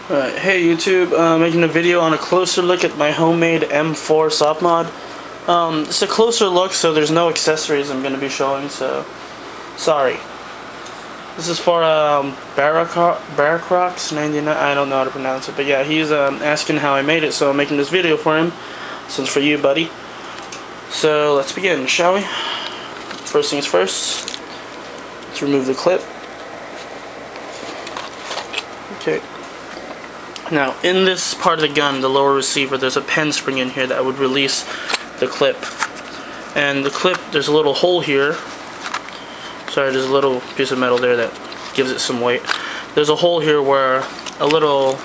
Hey YouTube, making a video on a closer look at my homemade M4 soft mod. It's a closer look, so there's no accessories I'm going to be showing, so sorry. This is for Baracrox99, I don't know how to pronounce it, but yeah, he's asking how I made it, so I'm making this video for him. This one's for you, buddy. So let's begin, shall we? First things first, let's remove the clip. Okay. Now, in this part of the gun, the lower receiver, there's a pen spring in here that would release the clip. And the clip, there's a little hole here. Sorry, there's a little piece of metal there that gives it some weight. There's a hole here where a little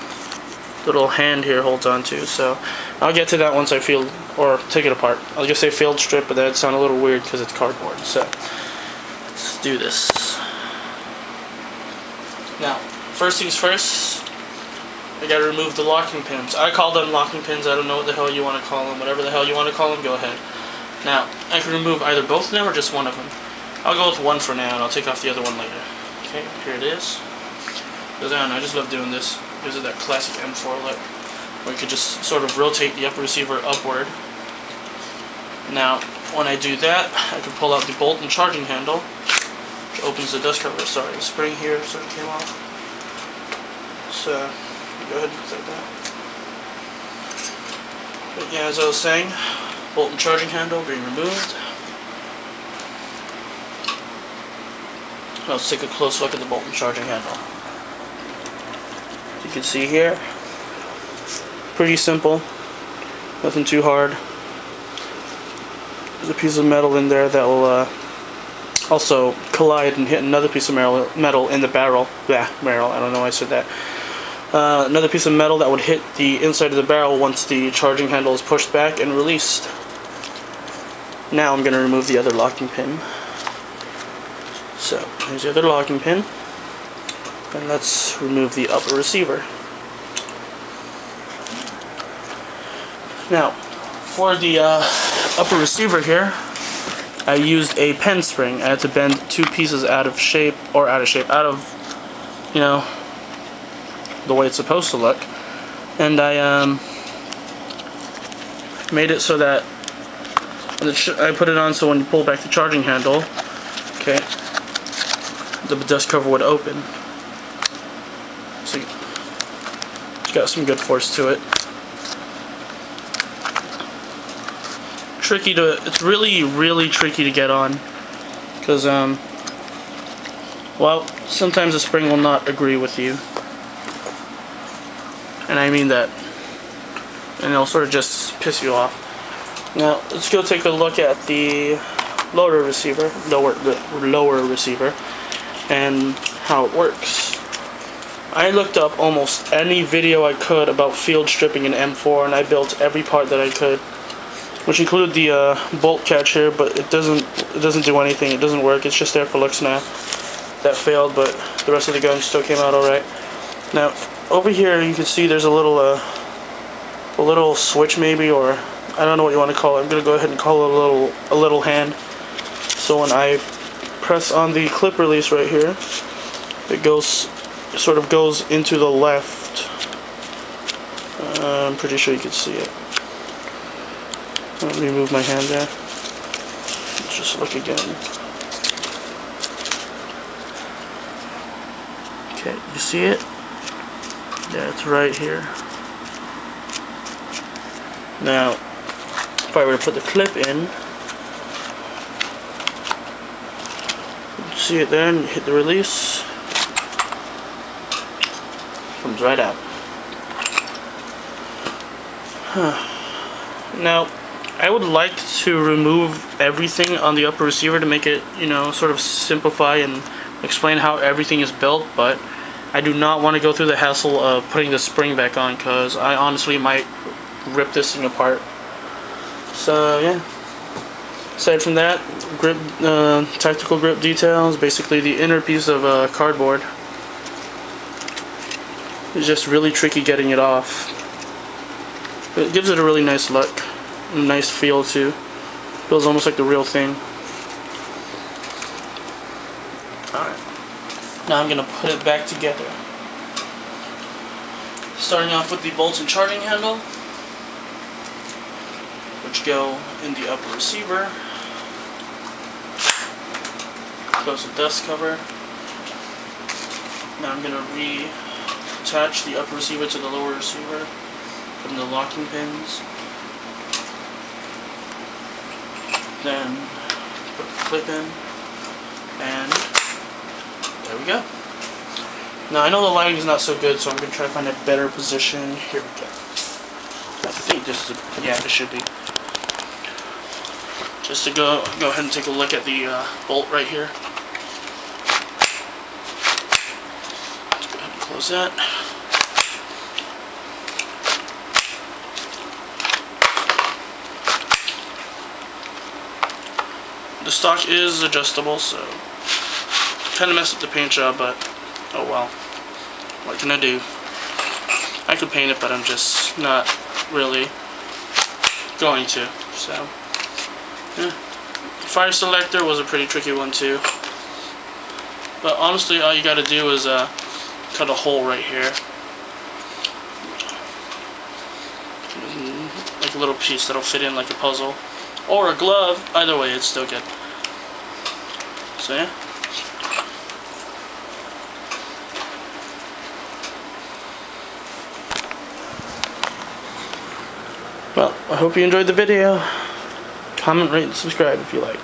hand here holds on to. So, I'll get to that once I field, or take it apart. I was gonna say field strip, but that'd sound a little weird because it's cardboard. So, let's do this. Now, first things first, I gotta remove the locking pins. I call them locking pins, I don't know what the hell you want to call them. Whatever the hell you want to call them, go ahead. Now, I can remove either both of them or just one of them. I'll go with one for now and I'll take off the other one later. Okay, here it is. Goes on, I just love doing this. Gives it that classic M4 look, where you could just sort of rotate the upper receiver upward. Now, when I do that, I can pull out the bolt and charging handle, which opens the dust cover. Sorry, the spring here sort of came off. So, go ahead and put that down. But yeah, as I was saying, bolt and charging handle being removed. Let's take a close look at the bolt and charging handle. As you can see here, pretty simple, nothing too hard. There's a piece of metal in there that will also collide and hit another piece of metal in the barrel. Barrel, I don't know why I said that. Another piece of metal that would hit the inside of the barrel once the charging handle is pushed back and released. Now I'm going to remove the other locking pin. So, here's the other locking pin. And let's remove the upper receiver. Now, for the upper receiver here, I used a pen spring. I had to bend two pieces out of, you know, the way it's supposed to look, and I made it so that I put it on so when you pull back the charging handle, okay, the dust cover would open. So it's got some good force to it. It's really tricky to get on, because well, sometimes the spring will not agree with you. And I mean that. And it'll sort of just piss you off. Now, let's go take a look at the lower receiver, and how it works. I looked up almost any video I could about field stripping in M4, and I built every part that I could, which included the bolt catch here, but it doesn't do anything. It doesn't work. It's just there for looks now. That failed, but the rest of the gun still came out alright. Now, over here you can see there's a little switch maybe, or I don't know what you want to call it. I'm gonna go ahead and call it a little hand. So when I press on the clip release right here, it sort of goes into the left. I'm pretty sure you can see it. Let me move my hand there. Let's just look again. Okay, you see it? Yeah, it's right here. Now, if I were to put the clip in, you see it there, and you hit the release, comes right out. Now, I would like to remove everything on the upper receiver to make it, you know, sort of simplify and explain how everything is built, but I do not want to go through the hassle of putting the spring back on, because I honestly might rip this thing apart. So yeah, aside from that, grip, tactical grip details, basically the inner piece of cardboard. It's just really tricky getting it off. But it gives it a really nice look, a nice feel too. Feels almost like the real thing. Alright. Now I'm going to put it back together. Starting off with the bolt and charging handle, which go in the upper receiver. Close the dust cover. Now I'm going to reattach the upper receiver to the lower receiver from the locking pins. Then put the clip in, and there we go. Now I know the lighting is not so good, so I'm going to try to find a better position. Here we go. I think this is yeah, it should be. Just to go ahead and take a look at the bolt right here. Let's go ahead and close that. The stock is adjustable, so kind of messed up the paint job, but oh well. What can I do? I could paint it, but I'm just not really going to. So, yeah. Fire selector was a pretty tricky one too. But honestly, all you got to do is cut a hole right here, like a little piece that'll fit in like a puzzle or a glove. Either way, it's still good. So yeah. Well, I hope you enjoyed the video. Comment, rate, and subscribe if you like.